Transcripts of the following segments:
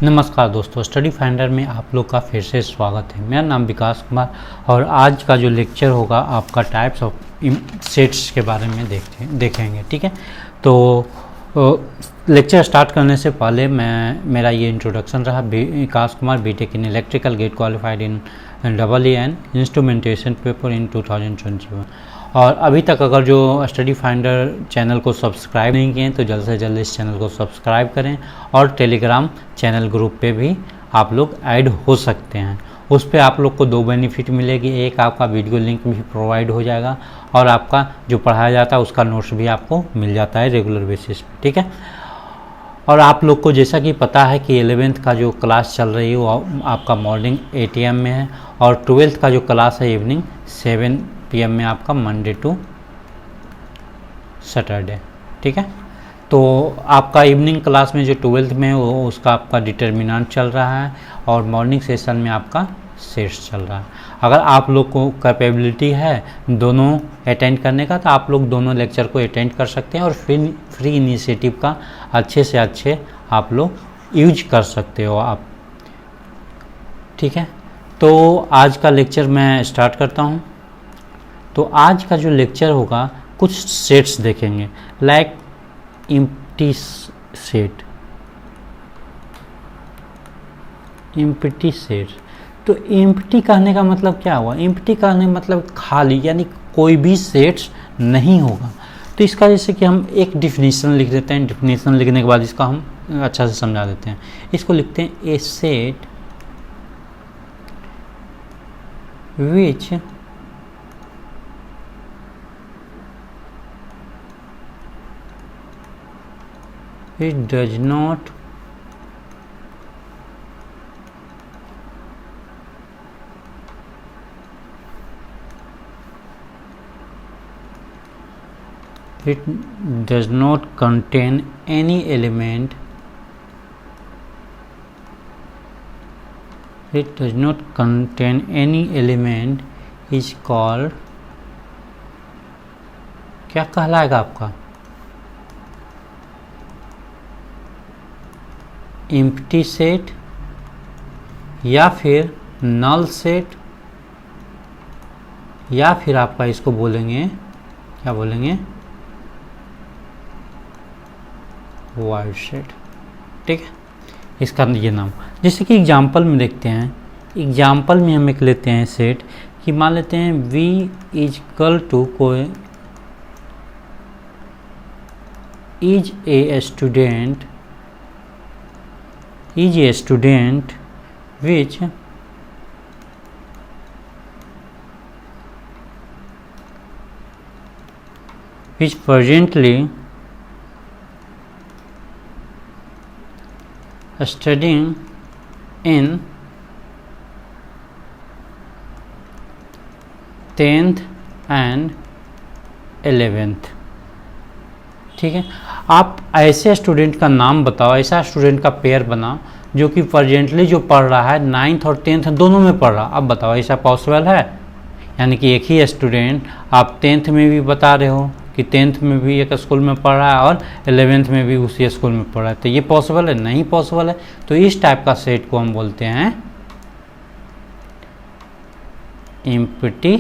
नमस्कार दोस्तों, study finder में आप लोग का फिर से स्वागत है। मेरा नाम विकास कुमार और आज का जो लेक्चर होगा आपका टाइप्स ऑफ सेट्स के बारे में देखेंगे। ठीक है, तो लेक्चर स्टार्ट करने से पहले मेरा ये इंट्रोडक्शन रहा। Vikas Kumar, BTech in electrical, GATE qualified in EEN instrumentation paper in 2021। और अभी तक अगर जो स्टडी फाइंडर चैनल को सब्सक्राइब नहीं किए तो जल्द से जल्द इस चैनल को सब्सक्राइब करें और टेलीग्राम चैनल ग्रुप पे भी आप लोग ऐड हो सकते हैं। उस पर आप लोग को दो बेनिफिट मिलेगी। एक, आपका वीडियो लिंक भी प्रोवाइड हो जाएगा और आपका जो पढ़ाया जाता है उसका नोट्स भी आपको मिल जाता है रेगुलर बेसिस पे। ठीक है, और आप लोग को जैसा कि पता है कि 11th का जो क्लास चल रही है वो आपका मॉर्निंग 8 AM में है और 12th का जो क्लास है इवनिंग 7 PM में आपका मंडे टू सैटरडे। ठीक है, तो आपका इवनिंग क्लास में जो 12th में है वो उसका आपका डिटर्मिनेंट चल रहा है और मॉर्निंग सेशन में आपका सेट्स चल रहा है। अगर आप लोग को कैपेबिलिटी है दोनों अटेंड करने का तो आप लोग दोनों लेक्चर को अटेंड कर सकते हैं और फ्री इनिशिएटिव का अच्छे से अच्छे आप लोग यूज कर सकते हो आप। ठीक है, तो आज का लेक्चर मैं स्टार्ट करता हूँ। तो आज का जो लेक्चर होगा कुछ सेट्स देखेंगे, like empty set. Empty set, तो एम्प्टी कहने का मतलब क्या हुआ? एम्प्टी कहने का मतलब खाली, यानी कोई भी सेट्स नहीं होगा। तो इसका जैसे कि हम एक डिफिनीशन लिख देते हैं। डिफिनीशन लिखने के बाद इसका हम अच्छा से समझा देते हैं। इसको लिखते हैं a set which it does not contain any element. It does not contain any element is called, क्या कहलाएगा आपका? एम्प्टी सेट या फिर नल सेट या फिर आपका इसको बोलेंगे, क्या बोलेंगे? Wide set. ठीक है, इसका ये नाम। जैसे कि एग्जाम्पल में देखते हैं, एग्जाम्पल में हम एक लेते हैं सेट कि मान लेते हैं V इज इक्वल टू कोई is a student which presently studying in 10th and 11th। ठीक है, आप ऐसे स्टूडेंट का नाम बताओ, ऐसा स्टूडेंट का पेयर बनाओ जो कि प्रेजेंटली जो पढ़ रहा है 9th और 10th दोनों में पढ़ रहा। अब बताओ ऐसा पॉसिबल है? यानी कि एक ही स्टूडेंट आप 10th में भी बता रहे हो कि 10th में भी एक स्कूल में पढ़ रहा है और 11th में भी उसी स्कूल में पढ़ रहा है, तो ये पॉसिबल है? नहीं पॉसिबल है। तो इस टाइप का सेट को हम बोलते हैं एम्प्टी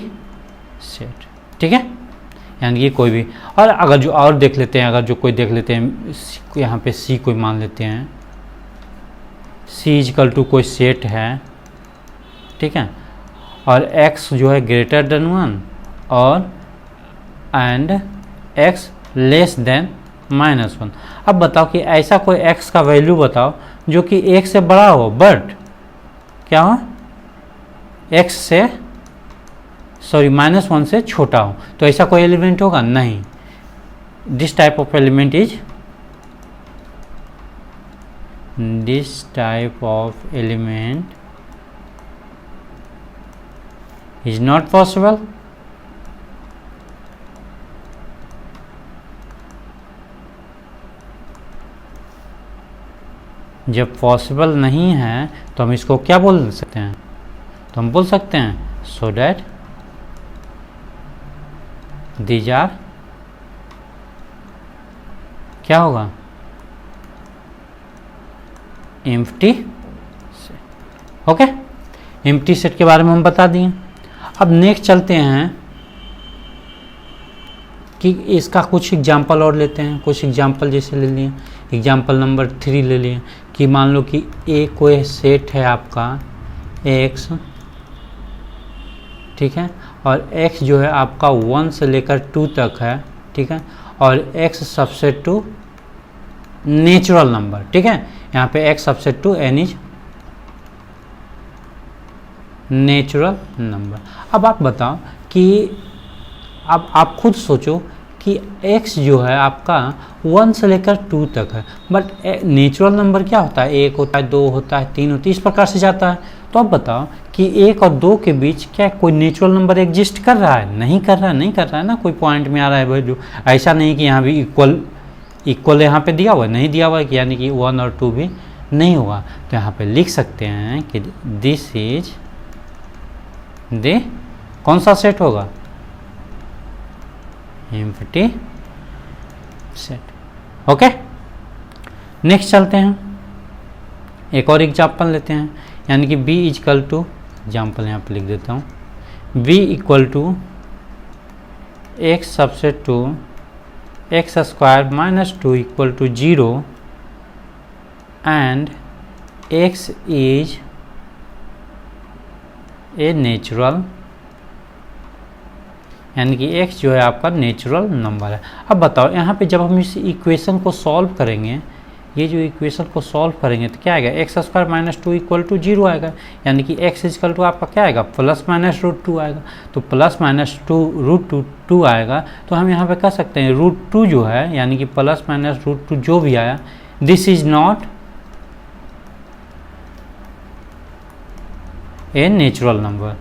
सेट। ठीक है, यानी कि कोई भी। और अगर जो और देख लेते हैं, अगर जो कोई देख लेते हैं यहाँ पे C कोई मान लेते हैं, C इजकल टू कोई सेट है। ठीक है, और X जो है ग्रेटर देन 1 और एंड X लेस देन -1। अब बताओ कि ऐसा कोई X का वैल्यू बताओ जो कि 1 से बड़ा हो बट क्या हो, X से -1 से छोटा हो। तो ऐसा कोई एलिमेंट होगा? नहीं। This type of element is not possible. जब पॉसिबल नहीं है तो हम इसको क्या बोल सकते हैं? तो हम बोल सकते हैं सो डैट these are, क्या होगा? Empty set. Okay, empty set के बारे में हम बता दिए। अब नेक्स्ट चलते हैं कि इसका कुछ एग्जाम्पल और लेते हैं। कुछ एग्जाम्पल जैसे ले लिए, एग्जाम्पल नंबर 3 ले लिए कि मान लो कि ए कोई सेट है आपका x, ठीक है, और x जो है आपका 1 से लेकर 2 तक है, ठीक है, और x subset to natural number, ठीक है, यहाँ पे x subset to n is natural number. अब आप बताओ कि अब आप खुद सोचो कि x जो है आपका 1 से लेकर 2 तक है, बट नेचुरल नंबर क्या होता है, 1 होता है, 2 होता है, 3 होता है, इस प्रकार से जाता है। तो अब बताओ कि 1 और 2 के बीच क्या कोई नेचुरल नंबर एग्जिस्ट कर रहा है? नहीं कर रहा है, नहीं कर रहा है ना, कोई पॉइंट में आ रहा है वैल्यू। ऐसा नहीं कि यहाँ भी इक्वल यहाँ पे दिया हुआ है, नहीं दिया हुआ है कि यानी कि 1 और 2 भी नहीं होगा। तो यहाँ पे लिख सकते हैं कि दिस इज दे कौन सा सेट होगा, एम्प्टी सेट। ओके, नेक्स्ट चलते हैं, एक और एग्जाम्पल लेते हैं, यानी कि b इक्वल टू, एग्जाम्पल यहाँ पे लिख देता हूँ, b equal to x subset to x square minus 2 equal to 0 and x is a natural, यानी कि x जो है आपका नेचुरल नंबर है। अब बताओ यहाँ पे जब हम इस इक्वेशन को सॉल्व करेंगे, ये जो इक्वेशन को सॉल्व करेंगे तो क्या आएगा, x square minus 2 equal to 0 आएगा, यानी कि x इक्वल टू आपका क्या आएगा, प्लस माइनस रूट 2 आएगा। तो प्लस माइनस 2 रूट 2 आएगा, तो हम यहाँ पे कह सकते हैं रूट 2 जो है, यानी कि प्लस माइनस रूट 2 जो भी आया, this is not a natural number.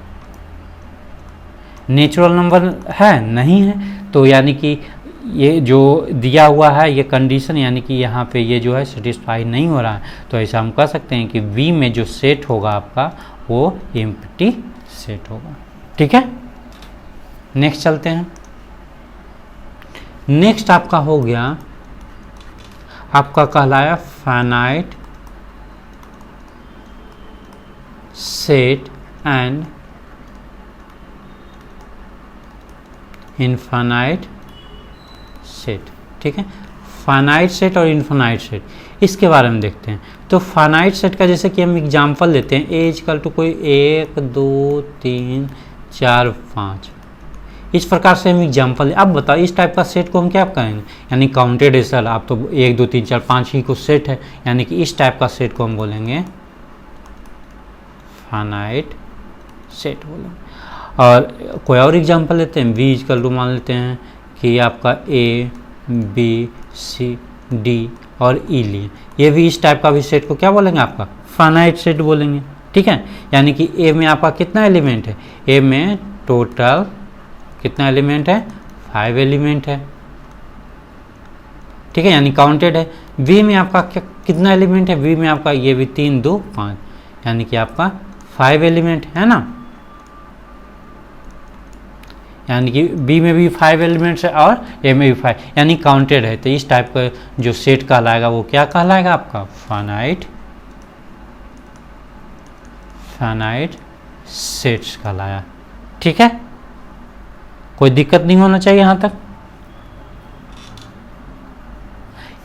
Natural number है नहीं है, तो यानी कि ये जो दिया हुआ है ये कंडीशन, यानी कि यहाँ पे ये जो है सेटिस्फाई नहीं हो रहा है। तो ऐसा हम कह सकते हैं कि V में जो सेट होगा आपका वो एम्प्टी सेट होगा। ठीक है, नेक्स्ट चलते हैं। नेक्स्ट आपका हो गया, आपका कहलाया finite set and infinite set. ठीक है, फाइनाइट सेट और इनफाइनाइट सेट, इसके बारे में देखते हैं। तो फाइनाइट सेट का जैसे कि हम एग्जांपल लेते हैं, ए इक्वल टू कोई 1 2 3 4 5, इस प्रकार से हम एग्जांपल। अब बताओ इस टाइप का सेट को हम क्या कहेंगे, यानी काउंटेड है सर, आप तो 1 2 3 4 5 ही को सेट है, यानी कि इस टाइप का सेट को हम बोलेंगे फाइनाइट सेट बोलेंगे। और कोई और एग्जांपल लेते हैं, बी इक्वल टू मान लेते हैं कि आपका ए बी सी डी और ई लिए, ये भी इस टाइप का भी सेट को क्या बोलेंगे, आपका फाइनाइट सेट बोलेंगे। ठीक है, यानी कि ए में आपका कितना एलिमेंट है, ए में टोटल कितना एलिमेंट है, 5 एलिमेंट है। ठीक है, यानी काउंटेड है। बी में आपका कितना एलिमेंट है, बी में आपका ये भी 3 2 5, यानी कि आपका 5 एलिमेंट है ना, यानी कि बी में भी 5 एलिमेंट्स है और ए में भी 5, यानी काउंटेड है। तो इस टाइप का जो सेट कहलाएगा वो क्या कहलाएगा, आपका फाइनाइट सेट्स कहलाया। ठीक है, कोई दिक्कत नहीं होना चाहिए यहाँ तक।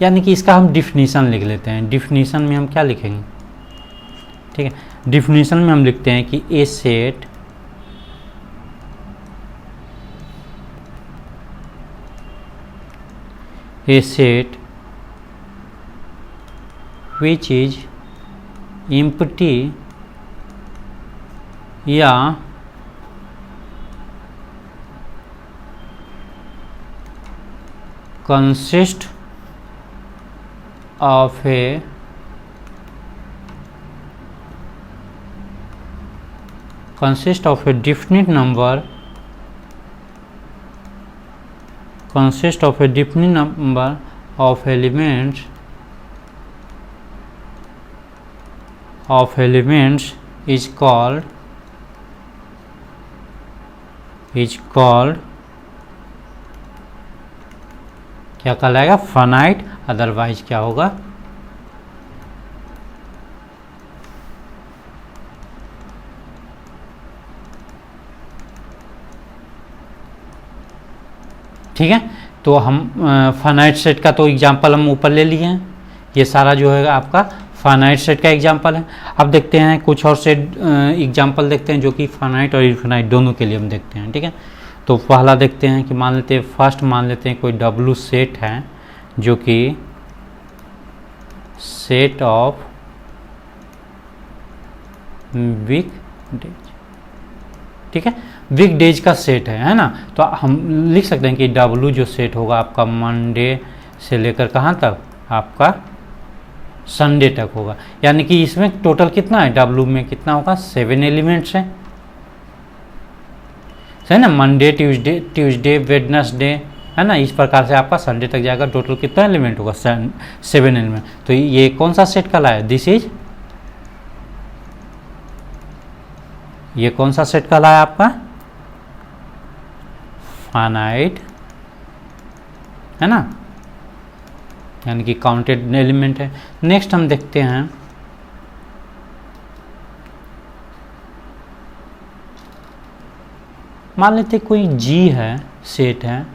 यानी कि इसका हम डिफिनीशन लिख लेते हैं। डिफिनीशन में हम क्या लिखेंगे, ठीक है, डिफिनीशन में हम लिखते हैं कि ए सेट which is empty या consist of a definite number, consist of a definite number of elements is called क्या कहलाएगा, फाइनाइट, अदरवाइज क्या होगा, ठीक है। तो हम फाइनाइट सेट का तो एग्जांपल हम ऊपर ले लिए हैं, ये सारा जो है आपका फाइनाइट सेट का एग्जांपल है। अब देखते हैं कुछ और सेट एग्जांपल देखते हैं जो कि फाइनाइट और इनफिनाइट दोनों के लिए हम देखते हैं, ठीक है। तो पहला देखते हैं कि मान लेते हैं, फर्स्ट मान लेते हैं कोई W सेट है जो कि सेट ऑफ वीक डेज, ठीक है, वीक डेज का सेट है ना। तो हम लिख सकते हैं कि W जो सेट होगा आपका मंडे से लेकर कहाँ तक, आपका संडे तक होगा। यानी कि इसमें टोटल कितना है, W में कितना होगा, 7 एलिमेंट्स हैं, है ना। मंडे, ट्यूसडे, वेडनेसडे, है ना, इस प्रकार से आपका संडे तक जाएगा। टोटल कितना एलिमेंट होगा, 7 एलिमेंट। तो ये कौन सा सेट कहलाया, दिस इज, ये कौन सा सेट कहलाया आपका, फाइनाइट, है ना, यानी कि काउंटेड एलिमेंट है। नेक्स्ट हम देखते हैं मान लेते कोई G है, सेट है,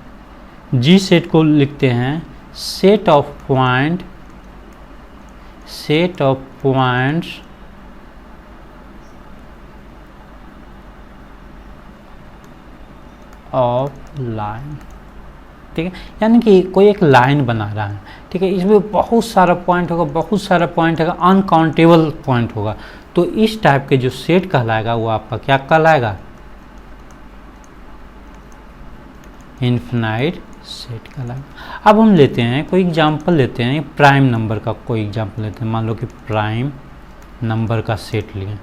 G सेट को लिखते हैं set of points of line, ठीक है। यानी कि कोई एक लाइन बना रहा है, ठीक है, इसमें बहुत सारा पॉइंट होगा, बहुत सारा पॉइंट होगा, अनकाउंटेबल पॉइंट होगा। तो इस टाइप के जो सेट कहलाएगा वो आपका क्या कहलाएगा, इनफिनाइट सेट कहलाएगा। अब हम लेते हैं कोई एग्जांपल लेते हैं, प्राइम नंबर का कोई एग्जांपल लेते हैं। मान लो कि प्राइम नंबर का सेट लिए,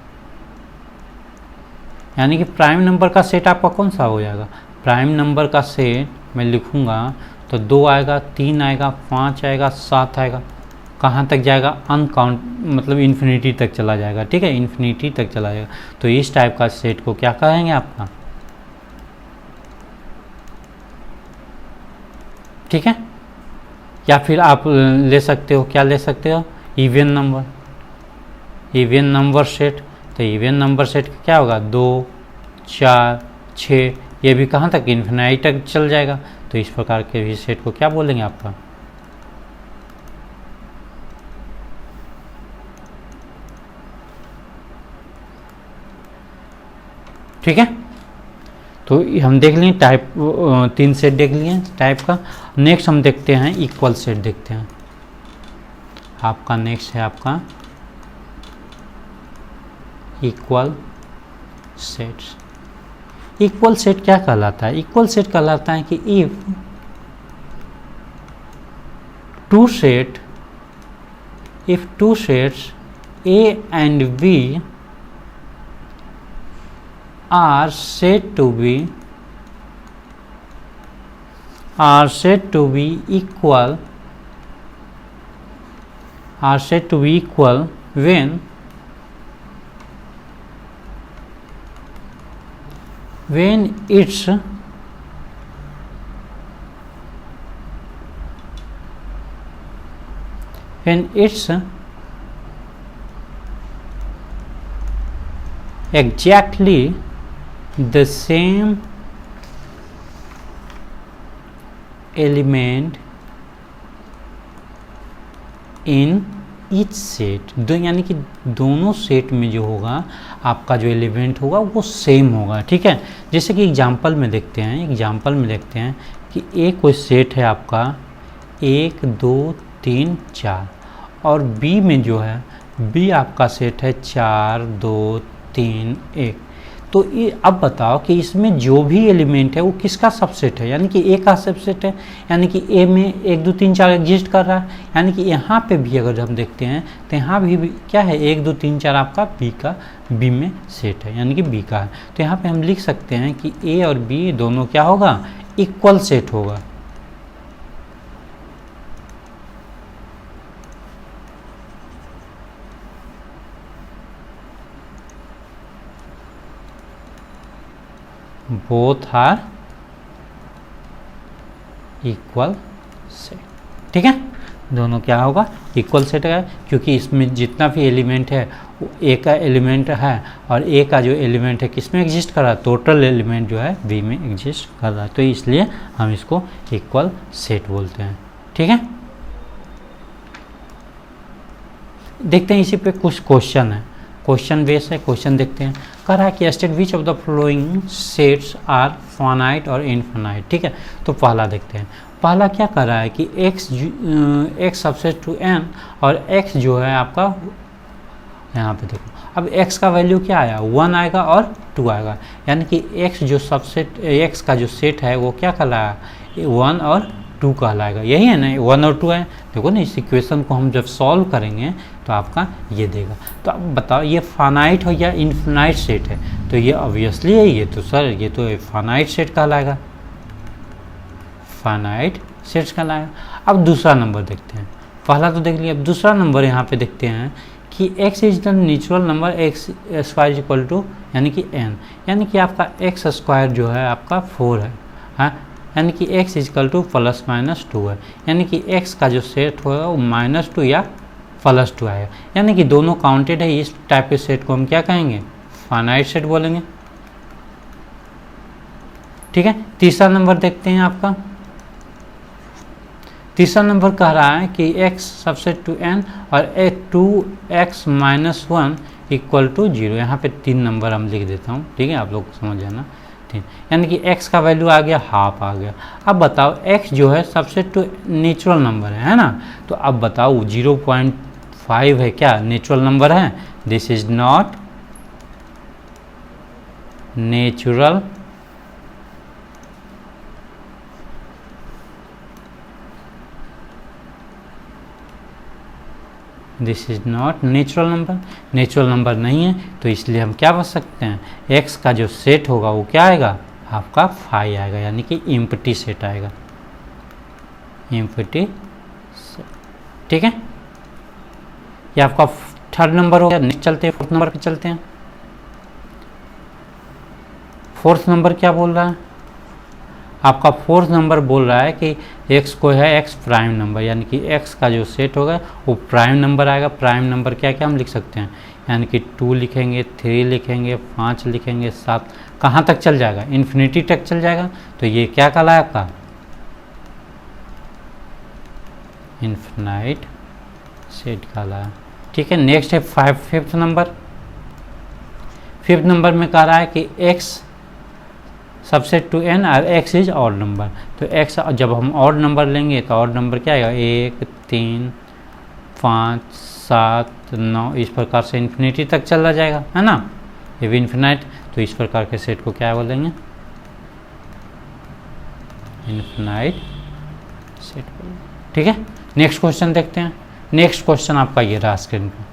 यानी कि प्राइम नंबर का सेट आपका कौन सा हो जाएगा, प्राइम नंबर का सेट मैं लिखूंगा तो 2 आएगा, 3 आएगा, 5 आएगा, 7 आएगा, कहाँ तक जाएगा, अनकाउंट, मतलब इन्फिनिटी तक चला जाएगा, ठीक है, इन्फिनिटी तक चला जाएगा। तो इस टाइप का सेट को क्या कहेंगे आपका, ठीक है। या फिर आप ले सकते हो, क्या ले सकते हो, इवन नंबर सेट। तो इवन नंबर सेट क्या होगा, 2, 4, 6, ये भी कहाँ तक, इन्फिनाइट तक चल जाएगा। तो इस प्रकार के भी सेट को क्या बोलेंगे आपका, ठीक है। तो हम देख लिए टाइप, 3 सेट देख लिए टाइप का। नेक्स्ट हम देखते हैं इक्वल सेट देखते हैं। आपका नेक्स्ट है आपका इक्वल सेट्स। इक्वल सेट क्या कहलाता है, इक्वल सेट कहलाता है कि if two sets A and B are said to be equal when it's exactly the same element in each set। यानी कि दोनों सेट में जो होगा आपका जो एलिमेंट होगा वो सेम होगा, ठीक है। जैसे कि एग्जांपल में देखते हैं कि एक कोई सेट है आपका 1, 2, 3, 4 और B में जो है B आपका सेट है 4, 2, 3, 1। तो ये अब बताओ कि इसमें जो भी एलिमेंट है वो किसका सबसेट है, यानी कि ए का सबसेट है, यानी कि ए में 1, 2, 3, 4 एग्जिस्ट कर रहा है। यानी कि यहाँ पे भी अगर हम देखते हैं तो यहाँ भी क्या है, 1, 2, 3, 4 आपका बी में सेट है, यानी कि बी का है। तो यहाँ पे हम लिख सकते हैं कि ए और बी दोनों क्या होगा, इक्वल सेट होगा। बोथ आर इक्वल सेट, ठीक है, दोनों क्या होगा, इक्वल सेट है, क्योंकि इसमें जितना भी एलिमेंट है ए का एलिमेंट है और ए का जो एलिमेंट है किस में एग्जिस्ट कर रहा है, टोटल एलिमेंट जो है बी में एग्जिस्ट कर रहा है, तो इसलिए हम इसको इक्वल सेट बोलते हैं। ठीक है, देखते हैं इसी पे कुछ क्वेश्चन है, क्वेश्चन बेस है, क्वेश्चन देखते हैं। कह रहा है कि state which of the following sets are finite और इनफाइनाइट। ठीक है, तो पहला देखते हैं। पहला क्या कर रहा है कि x सबसेट टू n और x जो है आपका यहाँ पे देखो, अब x का वैल्यू क्या आया, 1 आएगा और 2 आएगा, यानी कि x जो सबसेट x का जो सेट है वो क्या कहलाया, 1 और 2 कहलाएगा। यही है ना, 1 और 2 है। देखो ना, इस इक्वेशन को हम जब सॉल्व करेंगे तो आपका ये देगा। तो अब बताओ ये फाइनाइट हो या इनफिनाइट सेट है, तो ये ऑब्वियसली है, ये तो सर ये तो फाइनाइट सेट कहलाएगा, फाइनाइट सेट्स कहलाएगा। अब दूसरा नंबर देखते हैं, पहला तो देख लिया, अब दूसरा नंबर यहाँ पे देखते हैं कि x is the natural number x square equal to यानी कि n, यानी कि आपका x स्क्वायर जो है आपका 4 है, हाँ, यानी कि x equal to plus minus 2 है, यानी कि x का जो सेट होगा वो -2 या +2 आएगा, यानी कि दोनों काउंटेड है। इस टाइप के सेट को हम क्या कहेंगे, फाइनाइट सेट बोलेंगे। ठीक है, तीसरा नंबर देखते हैं आपका। तीसरा नंबर कह रहा है कि x सबसेट टू n और 2x माइनस 1 इक्वल टू 0। यहाँ पे 3 नंबर हम लिख देता हूँ, ठीक है, आप लोग समझ जाना। ठीक, यानी कि x का वैल्यू आ गया हाफ आ गया। अब बताओ x जो है सबसेट टू नेचुरल नंबर है ना, तो अब बताओ 0.5 है क्या, नेचुरल नंबर है, this is not natural this is not natural number, natural number नहीं है, तो इसलिए हम क्या बच सकते हैं, x का जो सेट होगा वो क्या आएगा, आपका 5 आएगा, यानी कि एम्प्टी सेट आएगा, एम्प्टी सेट। ठीक है, ये आपका थर्ड नंबर हो गया। नेक्स्ट चलते हैं, फोर्थ नंबर पे चलते हैं। फोर्थ नंबर क्या बोल रहा है आपका, फोर्थ नंबर बोल रहा है कि x को है x प्राइम नंबर, यानी कि x का जो सेट होगा वो प्राइम नंबर आएगा। प्राइम नंबर क्या क्या हम लिख सकते हैं, यानी कि 2 लिखेंगे, 3 लिखेंगे, 5 लिखेंगे, 7, कहाँ तक चल जाएगा, इन्फिनिटी तक चल जाएगा। तो ये क्या कहलाया आपका, इन्फिनाइट सेट कहलाया। ठीक है, नेक्स्ट है फिफ्थ नंबर। फिफ्थ नंबर में कह रहा है कि x सबसेट टू n और x इज ऑड नंबर, तो x जब हम ऑड नंबर लेंगे तो ऑड नंबर क्या आएगा, 1, 3, 5, 7, 9, इस प्रकार से इन्फिनिटी तक चला जाएगा, है ना, ये भी इन्फिनाइट। तो इस प्रकार के सेट को क्या बोलेंगे, इन्फिनाइट सेट बोलेंगे। ठीक है, नेक्स्ट क्वेश्चन देखते हैं। नेक्स्ट क्वेश्चन आपका ये रहा स्क्रीन पे।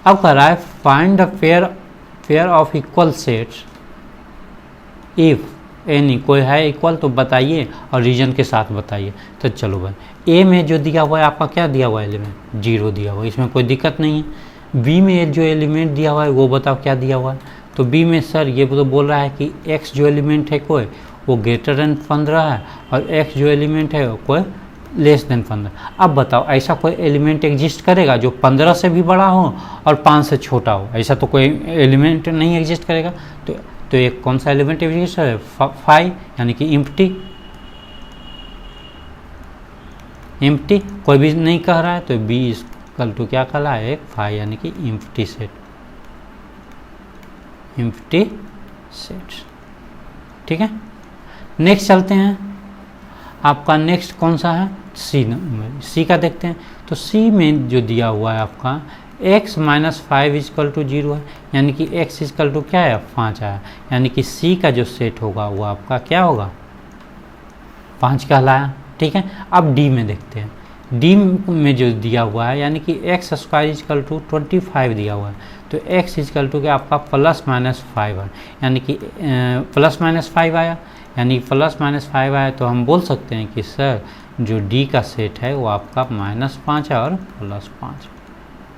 अब कह रहा है find the pair of equal sets if any, कोई है इक्वल तो बताइए और रीजन के साथ बताइए। तो चलो भाई, ए में जो दिया हुआ है आपका क्या दिया हुआ है, एलिमेंट 0 दिया हुआ है, इसमें कोई दिक्कत नहीं है। बी में जो एलिमेंट दिया हुआ है वो बताओ क्या दिया हुआ है, तो बी में सर ये तो बोल रहा है कि एक्स जो एलिमेंट है कोई वो ग्रेटर देन 15 है और एक्स जो एलिमेंट है कोई लेस देन 15। अब बताओ ऐसा कोई एलिमेंट एग्जिस्ट करेगा जो 15 से भी बड़ा हो और 5 से छोटा हो, ऐसा तो कोई एलिमेंट नहीं एग्जिस्ट करेगा। तो एक कौन सा एलिमेंट एग्जिस्ट है, 5, यानी कि एम्प्टी कोई भी नहीं कह रहा है, तो बी इक्वल टू क्या कहला है, 5, यानी कि एम्प्टी सेट, एम्प्टी सेट। ठीक है, नेक्स्ट चलते हैं। आपका नेक्स्ट कौन सा है, सी का देखते हैं। तो सी में जो दिया हुआ है आपका x माइनस 5 इजकल टू 0 है, यानी कि x इजकल टू क्या है, 5 आया, यानी कि सी का जो सेट होगा वो आपका क्या होगा, 5 कहलाया। ठीक है, अब डी में देखते हैं। डी में जो दिया हुआ है यानी कि एक्स स्क्वायर इजकल टू 25 दिया हुआ है, तो x इजकल टू क्या आपका प्लस माइनस 5 है, यानी कि प्लस माइनस 5 आया, यानी प्लस माइनस 5 आया, तो हम बोल सकते हैं कि सर जो डी का सेट है वो आपका -5 है और +5।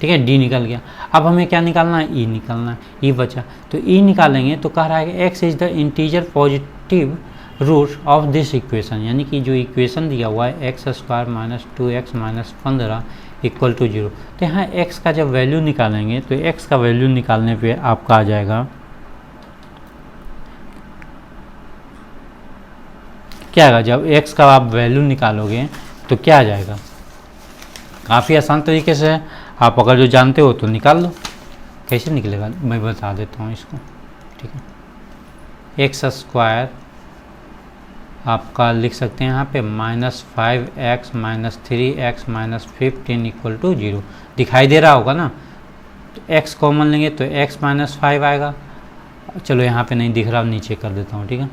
ठीक है, डी निकल गया। अब हमें क्या निकालना है, ई निकालना है, ई बचा। तो ई निकालेंगे तो कह रहा है कि x is the integer positive root of this equation, यानी कि जो इक्वेशन दिया हुआ है x² - 2x - 15 इक्वल टू 0। तो यहाँ x का जब वैल्यू निकालेंगे तो x का वैल्यू निकालने पे आपका आ जाएगा, क्या आएगा, जब x का आप वैल्यू निकालोगे तो क्या आ जाएगा। काफ़ी आसान तरीके से है, आप अगर जो जानते हो तो निकाल लो। कैसे निकलेगा मैं बता देता हूँ इसको, ठीक है। एक्स स्क्वायर आपका लिख सकते हैं यहाँ पे -5x - 3x - 15 इक्वल टू 0। दिखाई दे रहा होगा ना, तो x कॉमन लेंगे तो x - 5 आएगा। चलो यहाँ पे नहीं दिख रहा, नीचे कर देता हूँ, ठीक है।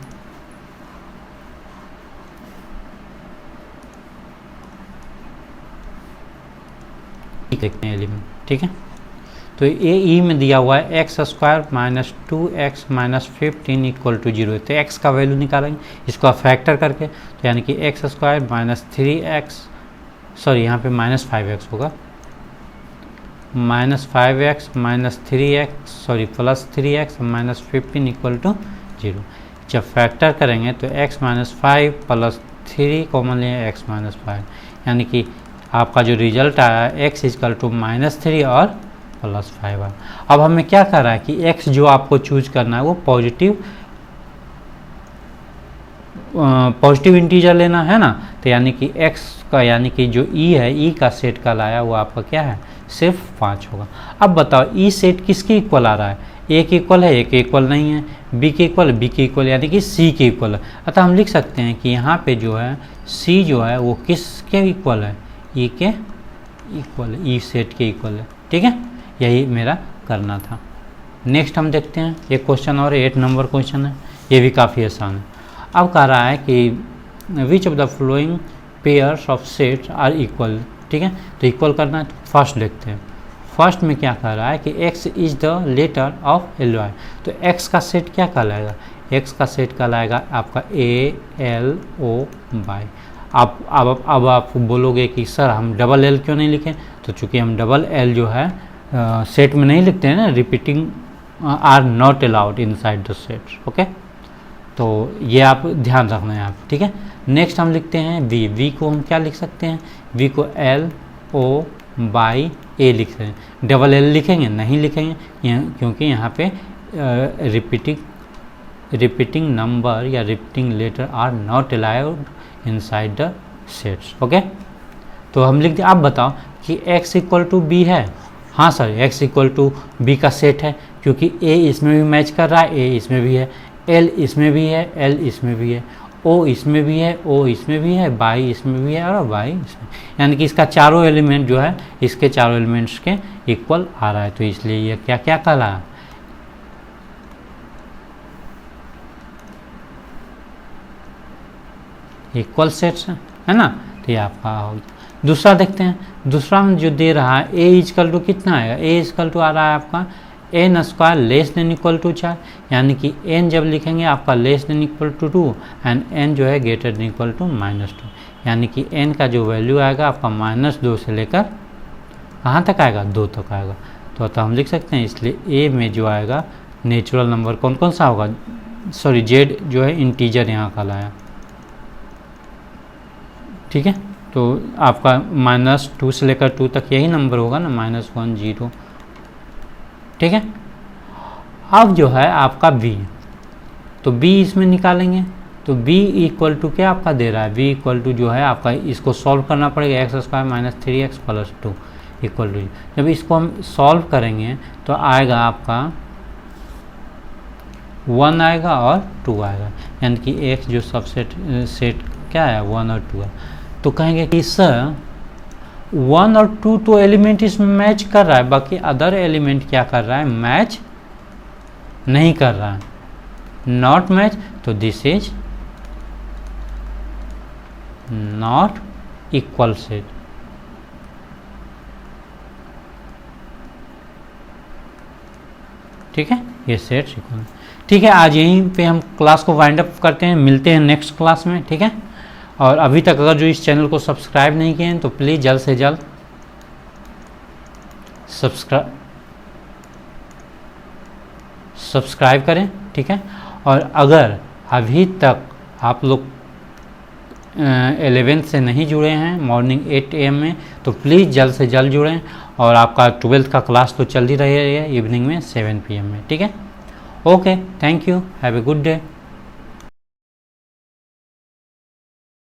देखते हैं एलिमेंट, ठीक है। तो ये ई में दिया हुआ है x square -2x - 15 equal to 0। तो x का वैल्यू निकालेंगे इसको आप फैक्टर करके, तो यानी कि एक्स स्क्वायर -3x, सॉरी यहाँ पे -5x होगा, -5x - 3x, sorry +3x - 15 equal to 0। जब फैक्टर करेंगे तो x - 5 + 3 कॉमन लें x - 5, यानी कि आपका जो रिजल्ट आया x इक्वल टू -3 और +5 आया। अब हमें क्या कर रहा है कि x जो आपको चूज करना है वो पॉजिटिव इंटीजर लेना है ना। तो यानी कि x का, यानी कि जो e है, e का सेट का लाया वो आपका क्या है, सिर्फ 5 होगा। अब बताओ e सेट किसके इक्वल आ रहा है, a के इक्वल है, a के इक्वल नहीं है, b के इक्वल, b के इक्वल, यानी कि c के इक्वल है। अतः हम लिख सकते हैं कि यहाँ पे जो है c जो है वो किसके इक्वल है, e के इक्वल, e सेट के इक्वल है, ठीक है। यही मेरा करना था। नेक्स्ट हम देखते हैं एक क्वेश्चन और 8 नंबर क्वेश्चन है, ये भी काफ़ी आसान है। अब कह रहा है कि which of the following pairs of sets are equal, ठीक है। तो इक्वल करना है, तो फर्स्ट देखते हैं। फर्स्ट में क्या कह रहा है कि x is the letter of L Y. तो x का सेट क्या कहलाएगा, x का सेट कहलाएगा आपका ए एल ओ वाई। अब आप बोलोगे कि सर हम डबल एल क्यों नहीं लिखें, तो चूँकि हम डबल एल जो है सेट में नहीं लिखते हैं ना, repeating are not allowed inside the set, okay. तो ये आप ध्यान रखना है आप, ठीक है। नेक्स्ट हम लिखते हैं v को हम क्या लिख सकते हैं, v को एल ओ बाई ए लिख रहे हैं। डबल एल लिखेंगे नहीं लिखेंगे क्योंकि यहाँ पे रिपीटिंग नंबर या repeating letter are not allowed inside the sets, okay. तो हम लिखते हैं, आप बताओ कि x इक्वल टू बी है। हाँ sir, x equal to B का सेट है क्योंकि a इसमें भी मैच कर रहा है, a इसमें भी है, l इसमें भी है, l इसमें भी है, o इसमें भी है, o इसमें भी है, y इसमें भी है और y इसमें, यानी कि इसका चारों एलिमेंट जो है इसके चारों एलिमेंट्स के इक्वल आ रहा है। तो इसलिए ये क्या क्या कहला, इक्वल सेट्स है ना। तो ये आपका हो गया। दूसरा देखते हैं, दूसरा में जो दे रहा है a इजकल टू कितना आएगा, a इजकल टू आ रहा है आपका n square less than equal to 4, यानी कि n जब लिखेंगे आपका less than equal to 2 and n जो है ग्रेटर देन इक्वल टू -2, यानी कि n का जो वैल्यू आएगा आपका -2 से लेकर कहाँ तक आएगा, 2 तक आएगा। तो हम लिख सकते हैं, इसलिए a में जो आएगा नेचुरल नंबर कौन कौन सा होगा, सॉरी z जो है इंटीजर यहाँ का लाया, ठीक है। तो आपका -2 से लेकर 2 तक यही नंबर होगा ना, -1 0, ठीक है। अब जो है आपका b, तो b इसमें निकालेंगे, तो b इक्वल टू क्या आपका दे रहा है, b इक्वल टू जो है आपका इसको सॉल्व करना पड़ेगा, x square - 3x + 2 equal to. जब इसको हम सॉल्व करेंगे तो आएगा आपका 1 आएगा और 2 आएगा, यानी कि x जो सबसेट सेट क्या है 1 और 2 है। तो कहेंगे कि सर 1 और 2 तो एलिमेंट इसमें मैच कर रहा है, बाकी अदर एलिमेंट क्या कर रहा है, मैच नहीं कर रहा है, नॉट मैच। तो this is not equal set, ठीक है, ये सेट इक्वल, ठीक है। आज यहीं पे हम क्लास को वाइंड अप करते हैं, मिलते हैं नेक्स्ट क्लास में, ठीक है। और अभी तक अगर जो इस चैनल को सब्सक्राइब नहीं किए हैं तो प्लीज़ जल्द से जल्द सब्सक्राइब करें, ठीक है। और अगर अभी तक आप लोग 11th से नहीं जुड़े हैं मॉर्निंग 8 AM में, तो प्लीज़ जल्द से जल्द जुड़ें। और आपका 12th का क्लास तो चल ही रही है इवनिंग में 7 PM में, ठीक है। Okay, thank you, have a good day.